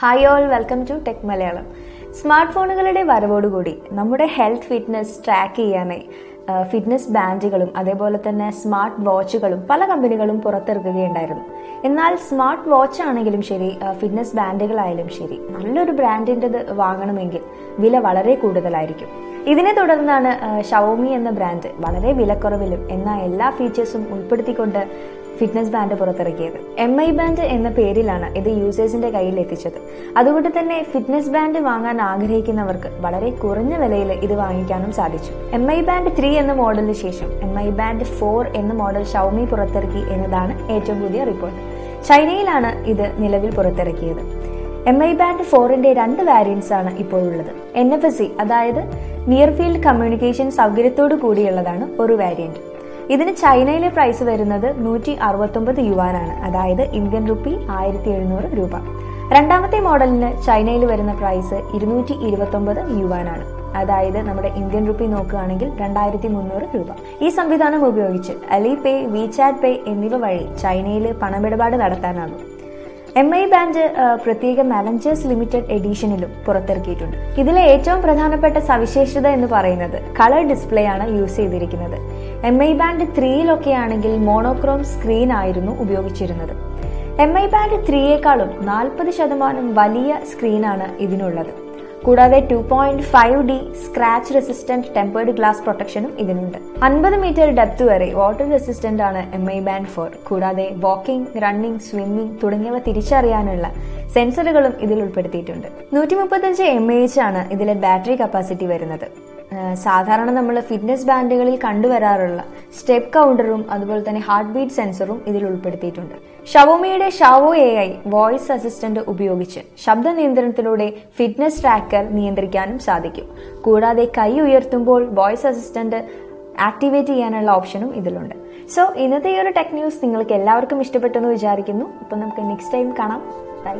Hi all, welcome to tech Malayalam. Smart ഫോണുകളുടെ വരവോടുകൂടി നമ്മുടെ ഹെൽത്ത് ഫിറ്റ്നസ് ട്രാക്ക് ചെയ്യാനായി ഫിറ്റ്നസ് ബാൻഡുകളും അതേപോലെ തന്നെ സ്മാർട്ട് വാച്ചുകളും പല കമ്പനികളും പുറത്തിറക്കുകയുണ്ടായിരുന്നു. എന്നാൽ സ്മാർട്ട് വാച്ച് ആണെങ്കിലും ശരി, ഫിറ്റ്നസ് ബാൻഡുകളായാലും ശരി, നല്ലൊരു ബ്രാൻഡിൻ്റെത് വാങ്ങണമെങ്കിൽ വില വളരെ കൂടുതലായിരിക്കും. ഇതിനെ തുടർന്നാണ് ഷവോമി എന്ന ബ്രാൻഡ് വളരെ വിലക്കുറവിലും എന്നാൽ എല്ലാ ഫീച്ചേഴ്സും ഉൾപ്പെടുത്തിക്കൊണ്ട് ഫിറ്റ്നസ് ബാൻഡ് പുറത്തിറക്കിയത്. MI ബാൻഡ് എന്ന പേരിലാണ് ഇത് യൂസേഴ്സിന്റെ കയ്യിൽ എത്തിച്ചത്. അതുകൊണ്ട് തന്നെ ഫിറ്റ്നസ് ബാൻഡ് വാങ്ങാൻ ആഗ്രഹിക്കുന്നവർക്ക് വളരെ കുറഞ്ഞ വിലയിൽ ഇത് വാങ്ങിക്കാനും സാധിച്ചു. MI ബാൻഡ് 3 എന്ന മോഡലിന് ശേഷം MI ബാൻഡ് 4 എന്ന മോഡൽ ഷവോമി പുറത്തിറക്കി എന്നതാണ് ഏറ്റവും പുതിയ റിപ്പോർട്ട്. ചൈനയിലാണ് ഇത് നിലവിൽ പുറത്തിറക്കിയത്. MI ബാൻഡ് 4ന്റെ 2 വാരിയൻസ് ആണ് ഇപ്പോഴുള്ളത്. NFC അതായത് നിയർ ഫീൽഡ് കമ്മ്യൂണിക്കേഷൻ സൗകര്യത്തോടു കൂടിയുള്ളതാണ് ഒരു വാരിയന്റ്. ഇതിന് ചൈനയിലെ പ്രൈസ് വരുന്നത് 169 യുവാനാണ്, അതായത് ഇന്ത്യൻ റുപ്പി 1700 രൂപ. രണ്ടാമത്തെ മോഡലിന് ചൈനയിൽ വരുന്ന പ്രൈസ് 229 യുവാനാണ്, അതായത് നമ്മുടെ ഇന്ത്യൻ റുപ്പി നോക്കുകയാണെങ്കിൽ 2300 രൂപ. ഈ സംവിധാനം ഉപയോഗിച്ച് അലിപേ, വിചാറ്റ് പേ എന്നിവ വഴി ചൈനയിൽ പണമിടപാട് നടത്താനാകും. MI ബാൻഡ് പ്രത്യേക അവഞ്ചേഴ്സ് ലിമിറ്റഡ് എഡിഷനിലും പുറത്തിറക്കിയിട്ടുണ്ട്. ഇതിലെ ഏറ്റവും പ്രധാനപ്പെട്ട സവിശേഷത എന്ന് പറയുന്നത് കളർ ഡിസ്പ്ലേ ആണ് യൂസ് ചെയ്തിരിക്കുന്നത്. MI ബാൻഡ് 3 ആണെങ്കിൽ മോണോക്രോം സ്ക്രീൻ ആയിരുന്നു ഉപയോഗിച്ചിരുന്നത്. MI ബാൻഡ് 3യേക്കാളും 40% വലിയ സ്ക്രീനാണ് ഇതിനുള്ളത്. കൂടാതെ 2.5D scratch resistant tempered glass പ്രൊട്ടക്ഷനും ഇതിനുണ്ട്. 50 മീറ്റർ ഡെപ്ത് വരെ വാട്ടർ റെസിസ്റ്റന്റ് ആണ് MI ബാൻഡ് 4. കൂടാതെ വാക്കിംഗ്, റണ്ണിംഗ്, സ്വിമ്മിംഗ് തുടങ്ങിയവ തിരിച്ചറിയാനുള്ള സെൻസറുകളും ഇതിൽ ഉൾപ്പെടുത്തിയിട്ടുണ്ട്. 135 mAh ആണ് ഇതിലെ ബാറ്ററി കപ്പാസിറ്റി വരുന്നത്. സാധാരണ നമ്മൾ ഫിറ്റ്നസ് ബാൻഡുകളിൽ കണ്ടുവരാറുള്ള സ്റ്റെപ്പ് കൗണ്ടറും അതുപോലെ തന്നെ ഹാർട്ട് ബീറ്റ് സെൻസറും ഇതിൽ ഉൾപ്പെടുത്തിയിട്ടുണ്ട്. ഷവോമിയുടെ ഷാവോ AI വോയിസ് അസിസ്റ്റന്റ് ഉപയോഗിച്ച് ശബ്ദ നിയന്ത്രണത്തിലൂടെ ഫിറ്റ്നസ് ട്രാക്കർ നിയന്ത്രിക്കാനും സാധിക്കും. കൂടാതെ കൈ ഉയർത്തുമ്പോൾ വോയിസ് അസിസ്റ്റന്റ് ആക്ടിവേറ്റ് ചെയ്യാനുള്ള ഓപ്ഷനും ഇതിലുണ്ട്. സോ ഇന്നത്തെ ഈ ഒരു ടെക് ന്യൂസ് നിങ്ങൾക്ക് എല്ലാവർക്കും ഇഷ്ടപ്പെട്ടെന്ന് വിചാരിക്കുന്നു. അപ്പം നമുക്ക് നെക്സ്റ്റ് ടൈം കാണാം. ബൈ.